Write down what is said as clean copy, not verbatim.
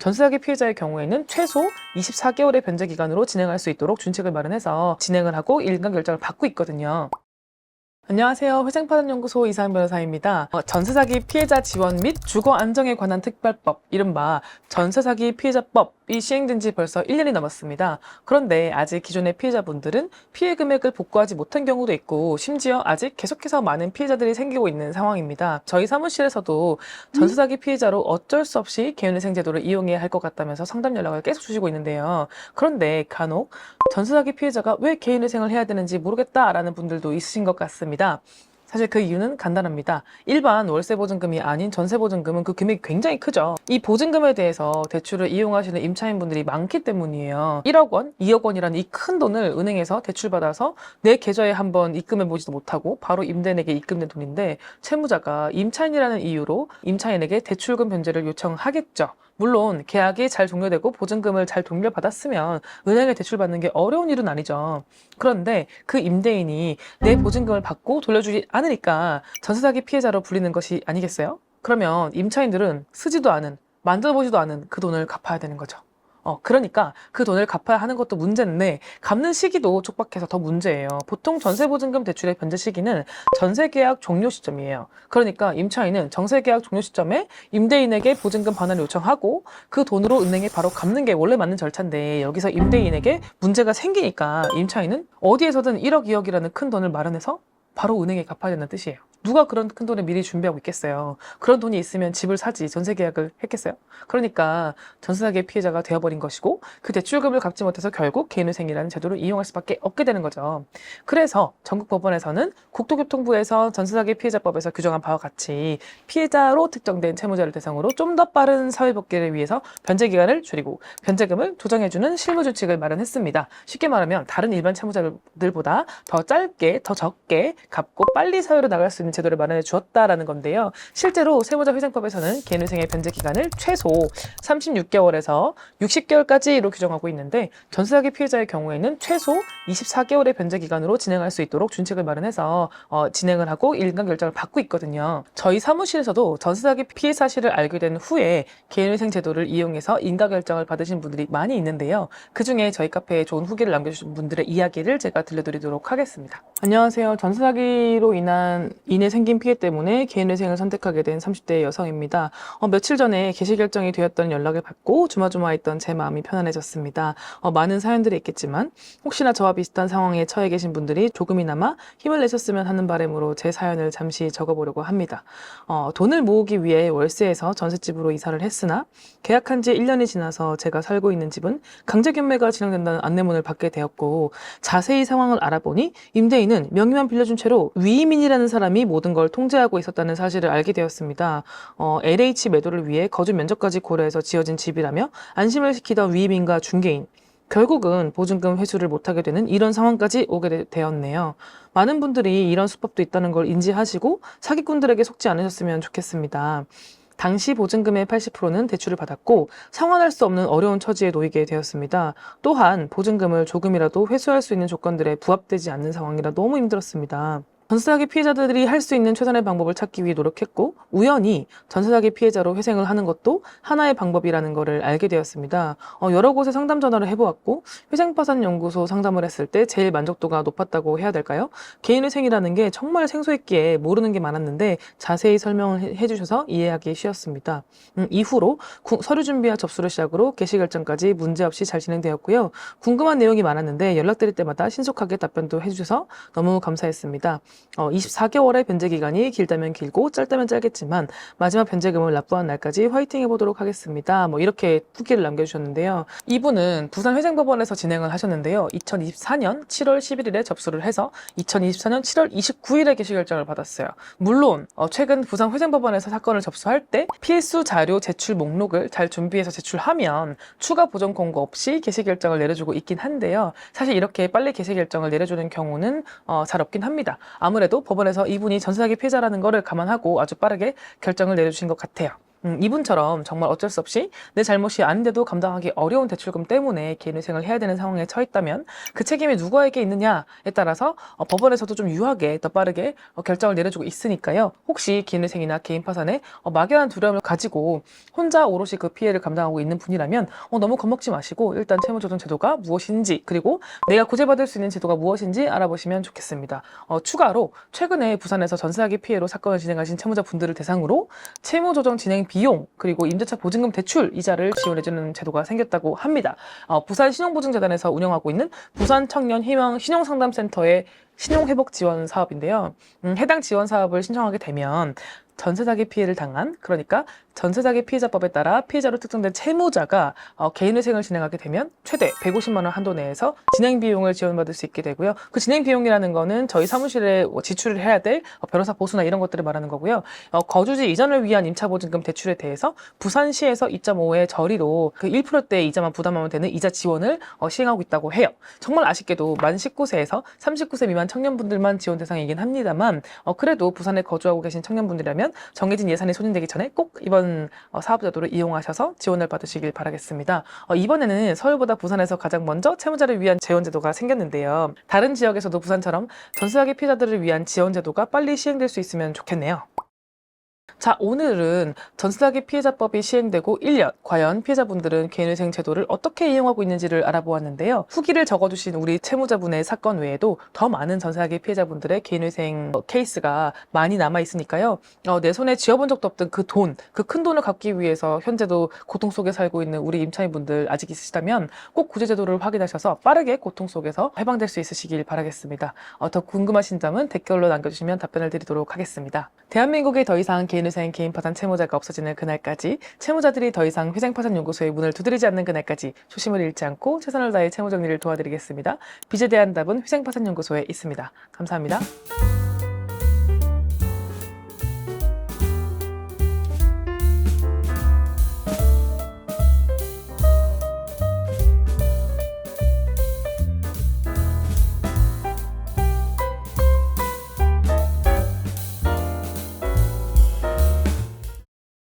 전세사기 피해자의 경우에는 최소 24개월의 변제 기간으로 진행할 수 있도록 준칙을 마련해서 진행을 하고 인가결정을 받고 있거든요. 안녕하세요. 회생파산연구소 이상현 변호사입니다. 전세사기 피해자 지원 및 주거 안정에 관한 특별법, 이른바 전세사기 피해자법이 시행된 지 벌써 1년이 넘었습니다. 그런데 아직 기존의 피해자분들은 피해 금액을 복구하지 못한 경우도 있고, 심지어 아직 계속해서 많은 피해자들이 생기고 있는 상황입니다. 저희 사무실에서도 전세사기 피해자로 어쩔 수 없이 개인회생 제도를 이용해야 할 것 같다면서 상담 연락을 계속 주시고 있는데요. 그런데 간혹 전세사기 피해자가 왜 개인회생을 해야 되는지 모르겠다라는 분들도 있으신 것 같습니다. 사실 그 이유는 간단합니다. 일반 월세보증금이 아닌 전세보증금은 그 금액이 굉장히 크죠. 이 보증금에 대해서 대출을 이용하시는 임차인분들이 많기 때문이에요. 1억 원, 2억 원이라는 이 큰 돈을 은행에서 대출받아서 내 계좌에 한번 입금해 보지도 못하고 바로 임대인에게 입금된 돈인데, 채무자가 임차인이라는 이유로 임차인에게 대출금 변제를 요청하겠죠. 물론 계약이 잘 종료되고 보증금을 잘 돌려받았으면 은행에 대출받는 게 어려운 일은 아니죠. 그런데 그 임대인이 내 보증금을 받고 돌려주지 않으니까 전세사기 피해자로 불리는 것이 아니겠어요? 그러면 임차인들은 쓰지도 않은, 만들어보지도 않은 그 돈을 갚아야 되는 거죠. 그러니까 그 돈을 갚아야 하는 것도 문제인데 갚는 시기도 촉박해서 더 문제예요. 보통 전세보증금 대출의 변제 시기는 전세계약 종료 시점이에요. 그러니까 임차인은 전세계약 종료 시점에 임대인에게 보증금 반환을 요청하고 그 돈으로 은행에 바로 갚는 게 원래 맞는 절차인데, 여기서 임대인에게 문제가 생기니까 임차인은 어디에서든 1억, 2억이라는 큰 돈을 마련해서 바로 은행에 갚아야 된다는 뜻이에요. 누가 그런 큰 돈을 미리 준비하고 있겠어요? 그런 돈이 있으면 집을 사지 전세 계약을 했겠어요? 그러니까 전세사기 피해자가 되어버린 것이고, 그 대출금을 갚지 못해서 결국 개인회생이라는 제도를 이용할 수밖에 없게 되는 거죠. 그래서 전국 법원에서는 국토교통부에서 전세사기 피해자법에서 규정한 바와 같이 피해자로 특정된 채무자를 대상으로 좀 더 빠른 사회복귀를 위해서 변제 기간을 줄이고 변제금을 조정해주는 실무준칙을 마련했습니다. 쉽게 말하면 다른 일반 채무자들보다 더 짧게, 더 적게 갚고 빨리 사회로 나갈 수 있는 제도를 마련해 주었다라는 건데요. 실제로 세무자회생법에서는 개인회생의 변제 기간을 최소 36개월에서 60개월까지로 규정하고 있는데, 전세사기 피해자의 경우에는 최소 24개월의 변제 기간으로 진행할 수 있도록 준칙을 마련해서 진행을 하고 인가결정을 받고 있거든요. 저희 사무실에서도 전세사기 피해 사실을 알게 된 후에 개인회생 제도를 이용해서 인가결정을 받으신 분들이 많이 있는데요. 그중에 저희 카페에 좋은 후기를 남겨주신 분들의 이야기를 제가 들려드리도록 하겠습니다. 안녕하세요. 전세사기로 인해 생긴 피해 때문에 개인회생을 선택하게 된 30대 여성입니다. 며칠 전에 개시 결정이 되었던 연락을 받고 조마조마했던 제 마음이 편안해졌습니다. 많은 사연들이 있겠지만 혹시나 저와 비슷한 상황에 처해 계신 분들이 조금이나마 힘을 내셨으면 하는 바람으로 제 사연을 잠시 적어보려고 합니다. 돈을 모으기 위해 월세에서 전셋집으로 이사를 했으나 계약한 지 1년이 지나서 제가 살고 있는 집은 강제경매가 진행된다는 안내문을 받게 되었고, 자세히 상황을 알아보니 임대인은 명의만 빌려준 채로 위임인이라는 사람이 모든 걸 통제하고 있었다는 사실을 알게 되었습니다. LH 매도를 위해 거주 면적까지 고려해서 지어진 집이라며 안심을 시키던 위임인과 중개인, 결국은 보증금 회수를 못하게 되는 이런 상황까지 오게 되었네요. 많은 분들이 이런 수법도 있다는 걸 인지하시고 사기꾼들에게 속지 않으셨으면 좋겠습니다. 당시 보증금의 80%는 대출을 받았고 상환할 수 없는 어려운 처지에 놓이게 되었습니다. 또한 보증금을 조금이라도 회수할 수 있는 조건들에 부합되지 않는 상황이라 너무 힘들었습니다. 전세사기 피해자들이 할 수 있는 최선의 방법을 찾기 위해 노력했고, 우연히 전세사기 피해자로 회생을 하는 것도 하나의 방법이라는 것을 알게 되었습니다. 여러 곳에 상담 전화를 해보았고, 회생파산연구소 상담을 했을 때 제일 만족도가 높았다고 해야 될까요? 개인회생이라는 게 정말 생소했기에 모르는 게 많았는데 자세히 설명을 해주셔서 이해하기 쉬웠습니다. 이후로 서류 준비와 접수를 시작으로 개시 결정까지 문제없이 잘 진행되었고요. 궁금한 내용이 많았는데 연락드릴 때마다 신속하게 답변도 해주셔서 너무 감사했습니다. 24개월의 변제 기간이 길다면 길고 짧다면 짧겠지만 마지막 변제금을 납부한 날까지 화이팅 해보도록 하겠습니다. 이렇게 후기를 남겨주셨는데요. 이분은 부산회생법원에서 진행을 하셨는데요. 2024년 7월 11일에 접수를 해서 2024년 7월 29일에 개시 결정을 받았어요. 물론 최근 부산회생법원에서 사건을 접수할 때 필수 자료 제출 목록을 잘 준비해서 제출하면 추가 보정 권고 없이 개시 결정을 내려주고 있긴 한데요. 사실 이렇게 빨리 개시 결정을 내려주는 경우는 잘 없긴 합니다. 아무래도 법원에서 이분이 전세사기 피해자라는 거를 감안하고 아주 빠르게 결정을 내려주신 것 같아요. 이분처럼 정말 어쩔 수 없이 내 잘못이 아닌데도 감당하기 어려운 대출금 때문에 개인회생을 해야 되는 상황에 처했다면 그 책임이 누구에게 있느냐에 따라서 법원에서도 좀 유하게 더 빠르게 결정을 내려주고 있으니까요. 혹시 개인회생이나 개인 파산에 막연한 두려움을 가지고 혼자 오롯이 그 피해를 감당하고 있는 분이라면 너무 겁먹지 마시고 일단 채무조정 제도가 무엇인지 그리고 내가 구제받을 수 있는 제도가 무엇인지 알아보시면 좋겠습니다. 추가로 최근에 부산에서 전세사기 피해로 사건을 진행하신 채무자분들을 대상으로 채무조정 진행 비용 그리고 임대차 보증금 대출 이자를 지원해주는 제도가 생겼다고 합니다. 부산 신용보증재단에서 운영하고 있는 부산 청년 희망 신용상담센터의 신용회복 지원 사업인데요. 해당 지원 사업을 신청하게 되면 전세 사기 피해를 당한, 그러니까 전세 사기 피해자법에 따라 피해자로 특정된 채무자가 개인회생을 진행하게 되면 최대 150만 원 한도 내에서 진행 비용을 지원받을 수 있게 되고요. 그 진행 비용이라는 거는 저희 사무실에 지출을 해야 될 변호사 보수나 이런 것들을 말하는 거고요. 거주지 이전을 위한 임차보증금 대출에 대해서 부산시에서 2.5의 저리로 그 1%대 이자만 부담하면 되는 이자 지원을 시행하고 있다고 해요. 정말 아쉽게도 만 19세에서 39세 미만 청년분들만 지원 대상이긴 합니다만 그래도 부산에 거주하고 계신 청년분들이라면 정해진 예산이 소진되기 전에 꼭 이번 사업제도를 이용하셔서 지원을 받으시길 바라겠습니다. 이번에는 서울보다 부산에서 가장 먼저 채무자를 위한 지원제도가 생겼는데요. 다른 지역에서도 부산처럼 전세사기 피해자들을 위한 지원제도가 빨리 시행될 수 있으면 좋겠네요. 자, 오늘은 전세사기 피해자법이 시행되고 1년, 과연 피해자분들은 개인회생 제도를 어떻게 이용하고 있는지를 알아보았는데요. 후기를 적어주신 우리 채무자분의 사건 외에도 더 많은 전세사기 피해자분들의 개인회생 케이스가 많이 남아있으니까요. 내 손에 쥐어본 적도 없던 그 돈, 그 큰 돈을 갚기 위해서 현재도 고통 속에 살고 있는 우리 임차인분들 아직 있으시다면 꼭 구제제도를 확인하셔서 빠르게 고통 속에서 해방될 수 있으시길 바라겠습니다. 더 궁금하신 점은 댓글로 남겨주시면 답변을 드리도록 하겠습니다. 대한민국에 더 이상 개인회생, 개인파산 채무자가 없어지는 그날까지, 채무자들이 더 이상 회생파산연구소의 문을 두드리지 않는 그날까지 초심을 잃지 않고 최선을 다해 채무정리를 도와드리겠습니다. 빚에 대한 답은 회생파산연구소에 있습니다. 감사합니다.